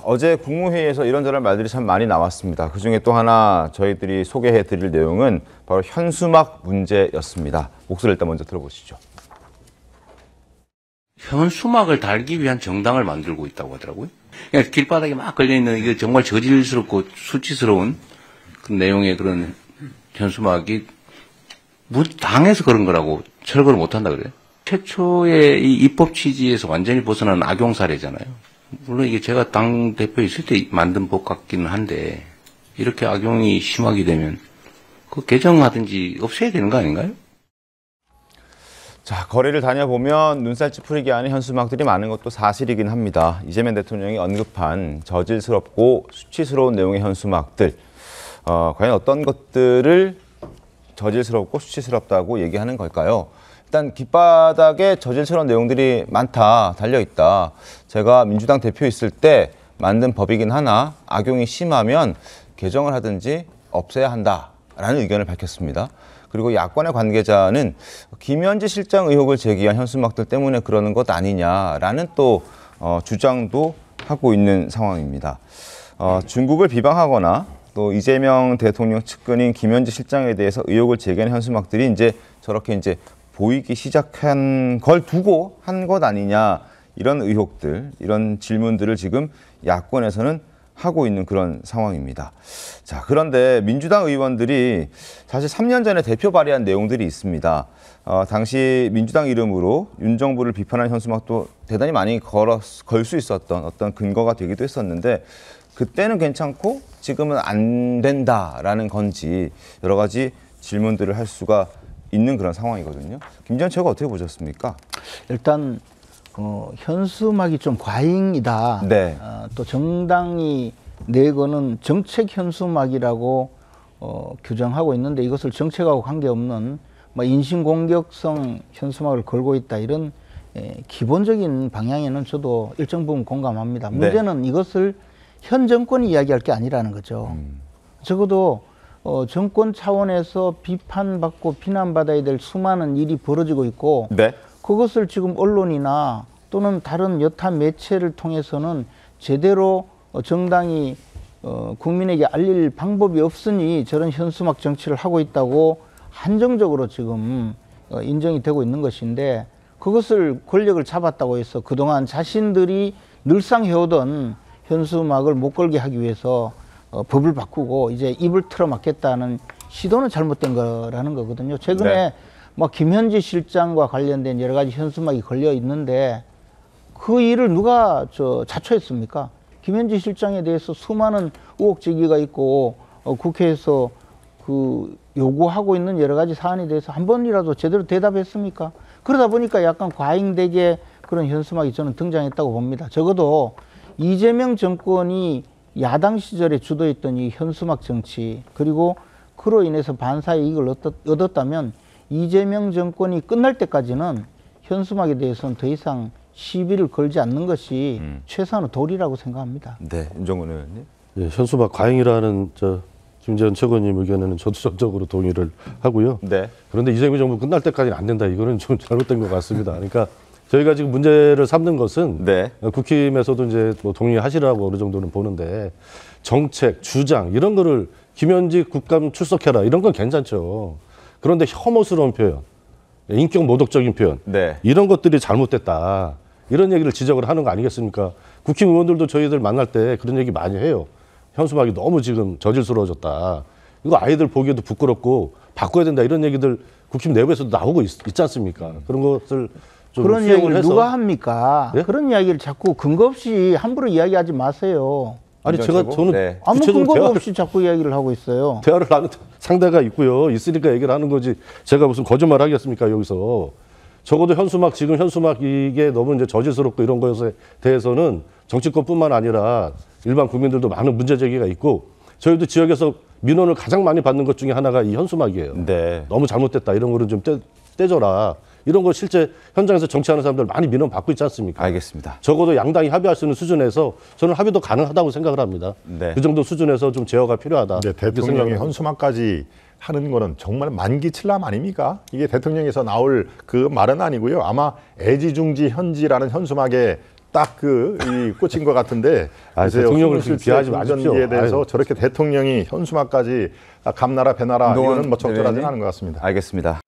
어제 국무회의에서 이런저런 말들이 참 많이 나왔습니다. 그중에 또 하나 저희들이 소개해드릴 내용은 바로 현수막 문제였습니다. 목소리를 일단 먼저 들어보시죠. 현수막을 달기 위한 정당을 만들고 있다고 하더라고요. 그냥 길바닥에 막 걸려있는 이게 정말 저질스럽고 수치스러운 그 내용의 그런 현수막이 당에서 그런 거라고 철거를 못한다 그래요. 최초의 이 입법 취지에서 완전히 벗어난 악용 사례잖아요. 물론 이게 제가 당 대표 있을 때 만든 법 같기는 한데 이렇게 악용이 심하게 되면 그 개정하든지 없애야 되는 거 아닌가요? 자, 거리를 다녀보면 눈살 찌푸리게 하는 현수막들이 많은 것도 사실이긴 합니다. 이재명 대통령이 언급한 저질스럽고 수치스러운 내용의 현수막들, 과연 어떤 것들을 저질스럽고 수치스럽다고 얘기하는 걸까요? 일단 길바닥에 저질스러운 내용들이 많다, 달려있다. 제가 민주당 대표 있을 때 만든 법이긴 하나 악용이 심하면 개정을 하든지 없애야 한다라는 의견을 밝혔습니다. 그리고 야권의 관계자는 김현지 실장 의혹을 제기한 현수막들 때문에 그러는 것 아니냐라는 또 주장도 하고 있는 상황입니다. 중국을 비방하거나 또 이재명 대통령 측근인 김현지 실장에 대해서 의혹을 제기하는 현수막들이 이제 저렇게 이제 보이기 시작한 걸 두고 한 것 아니냐, 이런 의혹들, 이런 질문들을 지금 야권에서는 하고 있는 그런 상황입니다. 자, 그런데 민주당 의원들이 사실 3년 전에 대표 발의한 내용들이 있습니다. 당시 민주당 이름으로 윤 정부를 비판하는 현수막도 대단히 많이 걸 수 있었던 어떤 근거가 되기도 했었는데 그때는 괜찮고 지금은 안 된다라는 건지 여러 가지 질문들을 할 수가 있는 그런 상황이거든요. 김재현 최고가 어떻게 보셨습니까? 일단 현수막이 좀 과잉이다. 네. 또 정당이 내거는 정책 현수막이라고 규정하고 있는데 이것을 정책하고 관계없는 인신공격성 현수막을 걸고 있다. 이런 기본적인 방향에는 저도 일정 부분 공감합니다. 문제는 이것을 현 정권이 이야기할 게 아니라는 거죠. 적어도 정권 차원에서 비판받고 비난받아야 될 수많은 일이 벌어지고 있고 네. 그것을 지금 언론이나 또는 다른 여타 매체를 통해서는 제대로 정당이 국민에게 알릴 방법이 없으니 저런 현수막 정치를 하고 있다고 한정적으로 지금 인정이 되고 있는 것인데 그것을 권력을 잡았다고 해서 그동안 자신들이 늘상 해오던 현수막을 못 걸게 하기 위해서 법을 바꾸고 이제 입을 틀어막겠다는 시도는 잘못된 거라는 거거든요. 최근에 김현지 실장과 관련된 여러 가지 현수막이 걸려 있는데 그 일을 누가 자초했습니까? 김현지 실장에 대해서 수많은 의혹 제기가 있고 국회에서 그 요구하고 있는 여러 가지 사안에 대해서 한 번이라도 제대로 대답했습니까? 그러다 보니까 약간 과잉되게 그런 현수막이 저는 등장했다고 봅니다. 적어도 이재명 정권이 야당 시절에 주도했던 이 현수막 정치, 그리고 그로 인해서 반사의 이익을 얻었다면 이재명 정권이 끝날 때까지는 현수막에 대해서는 더 이상 시비를 걸지 않는 것이 최소한의 도리라고 생각합니다. 네, 윤정근 의원님. 네, 현수막 과잉이라는 김재현 최고님 의견에는 저도 적극적으로 동의를 하고요. 네. 그런데 이재명 정부 끝날 때까지는 안 된다. 이거는 좀 잘못된 것 같습니다. 그러니까 저희가 지금 문제를 삼는 것은 국힘에서도 이제 동의하시라고 어느 정도는 보는데 정책, 주장 이런 거를 김현지 국감 출석해라 이런 건 괜찮죠. 그런데 혐오스러운 표현, 인격 모독적인 표현 이런 것들이 잘못됐다. 이런 얘기를 지적을 하는 거 아니겠습니까? 국힘 의원들도 저희들 만날 때 그런 얘기 많이 해요. 현수막이 너무 지금 저질스러워졌다. 이거 아이들 보기에도 부끄럽고 바꿔야 된다. 이런 얘기들 국힘 내부에서도 나오고 있지 않습니까? 그런 것을 그런 이야기를 누가 합니까? 예? 그런 이야기를 자꾸 근거 없이 함부로 이야기하지 마세요. 아니 저는 아무 근거도 없이 자꾸 이야기를 하고 있어요. 대화를 하는 상대가 있고요. 있으니까 얘기를 하는 거지. 제가 무슨 거짓말 하겠습니까 여기서. 적어도 현수막 지금 현수막 이게 너무 이제 저질스럽고 이런 것에 대해서는 정치권뿐만 아니라 일반 국민들도 많은 문제 제기가 있고 저희도 지역에서 민원을 가장 많이 받는 것 중에 하나가 이 현수막이에요. 너무 잘못됐다. 이런 거를 좀 떼줘라. 이런 거 실제 현장에서 정치하는 사람들 많이 민원 받고 있지 않습니까? 알겠습니다. 적어도 양당이 합의할 수 있는 수준에서 저는 합의도 가능하다고 생각을 합니다. 그 정도 수준에서 좀 제어가 필요하다. 대통령이 현수막까지 하는 거는 정말 만기칠람 아닙니까? 이게 대통령에서 나올 그 말은 아니고요. 아마 애지중지 현지라는 현수막에 딱 이 꽂힌 것 같은데 대통령을 지금 비하하지 마십시오. 운전기에 대해서 저렇게 대통령이 현수막까지 감나라 배나라 이거는 뭐 적절하지는 않은 것 같습니다. 알겠습니다.